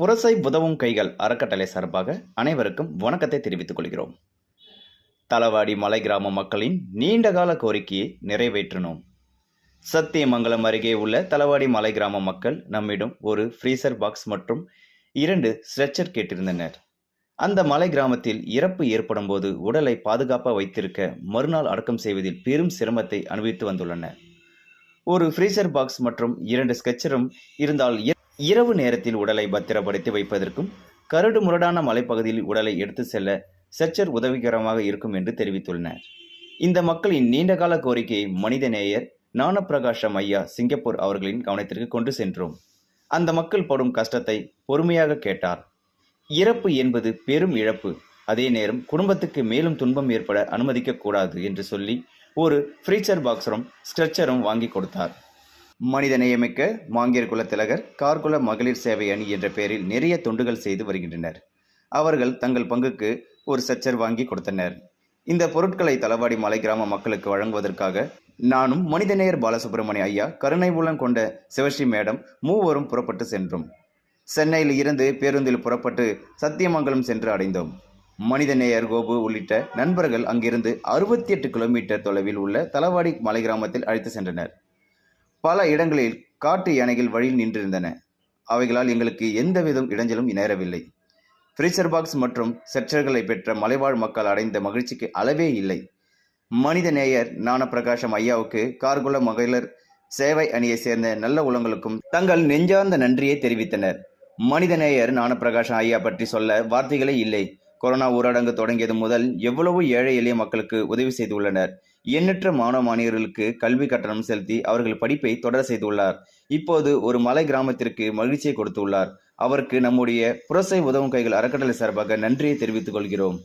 புரசை உதவும் கைகள் அறக்கட்டளை சார்பாக அனைவருக்கும் வணக்கத்தை தெரிவித்துக் கொள்கிறோம். தளவாடி மலை கிராம மக்களின் நீண்டகால கோரிக்கையை நிறைவேற்றினோம். சத்தியமங்கலம் அருகே உள்ள தளவாடி மலை கிராம மக்கள் நம்மிடம் ஒரு ஃப்ரீசர் பாக்ஸ் மற்றும் 2 ஸ்ட்ரெச்சர் கேட்டிருந்தனர். அந்த மலை கிராமத்தில் இறப்பு ஏற்படும் போது உடலை பாதுகாப்பாக வைத்திருக்க மறுநாள் அடக்கம் செய்வதில் பெரும் சிரமத்தை அனுபவித்து வந்துள்ளனர். ஒரு ஃப்ரீசர் பாக்ஸ் மற்றும் 2 ஸ்ட்ரெச்சரும் இருந்தால் இரவு நேரத்தில் உடலை பத்திரப்படுத்தி வைப்பதற்கும் கரடு முரடான மலைப்பகுதியில் உடலை எடுத்து செல்ல ஸ்ட்ரெச்சர் உதவிகரமாக இருக்கும் என்று தெரிவித்துள்ளனர். இந்த மக்களின் நீண்டகால கோரிக்கையை மனிதநேயர் ஞானப்பிரகாசம் ஐயா சிங்கப்பூர் அவர்களின் கவனத்திற்கு கொண்டு சென்றோம். அந்த மக்கள் படும் கஷ்டத்தை பொறுமையாக கேட்டார். இறப்பு என்பது பெரும் இழப்பு, அதே நேரம் குடும்பத்துக்கு மேலும் துன்பம் ஏற்பட அனுமதிக்க கூடாது என்று சொல்லி ஒரு ஃப்ரீசர் பாக்ஸரும் ஸ்ட்ரெச்சரும் வாங்கி கொடுத்தார். மனிதநேயமிக்க மாங்கியர் குல திலகர் கார்குல மகளிர் சேவை அணி என்ற பெயரில் நிறைய தொண்டுகள் செய்து வருகின்றனர். அவர்கள் தங்கள் பங்குக்கு ஒரு ஸ்ட்ரெச்சர் வாங்கி கொடுத்தனர். இந்த பொருட்களை தளவாடி மலை கிராம மக்களுக்கு வழங்குவதற்காக நானும் மனிதநேயர் பாலசுப்ரமணிய ஐயா, கருணை உள்ளம் கொண்ட சிவஸ்ரீ மேடம் மூவரும் புறப்பட்டு சென்றோம். சென்னையில் இருந்து பேருந்தில் புறப்பட்டு சத்தியமங்கலம் சென்று அடைந்தோம். மனிதநேயர் கோபு உள்ளிட்ட நண்பர்கள் அங்கிருந்து 68 கிலோமீட்டர் தொலைவில் உள்ள தளவாடி மலை கிராமத்தில் அழைத்து சென்றனர். பல இடங்களில் காட்டு யானைகள் வழியில் நின்றிருந்தன. அவைகளால் எங்களுக்கு எந்தவித இடைஞ்சலும் நேரவில்லை. ஃப்ரீசர் பாக்ஸ் மற்றும் ஸ்ட்ரெச்சர்களை பெற்ற மலைவாழ் மக்கள் அடைந்த மகிழ்ச்சிக்கு அளவே இல்லை. மனிதநேயர் ஞானப்பிரகாசம் ஐயாவுக்கு கார்குல மகளிர் சேவை அணியை சேர்ந்த நல்ல உலங்களுக்கும் தங்கள் நெஞ்சார்ந்த நன்றியை தெரிவித்தனர். மனிதநேயர் ஞானப்பிரகாசம் ஐயா பற்றி சொல்ல வார்த்தைகளே இல்லை. கொரோனா ஊரடங்கு தொடங்கியது முதல் எவ்வளவு ஏழை எளிய மக்களுக்கு உதவி செய்துள்ளனர். எண்ணற்ற மாணவ மாணவியர்களுக்கு கல்வி கட்டணம் செலுத்தி அவர்கள் படிப்பை தொடர செய்துள்ளார். இப்போது ஒரு மலை கிராமத்திற்கு மகிழ்ச்சியை கொடுத்துள்ளார். அவருக்கு நம்முடைய புரசை உதவும் கைகள் அறக்கட்டளை சார்பாக நன்றியை தெரிவித்துக் கொள்கிறோம்.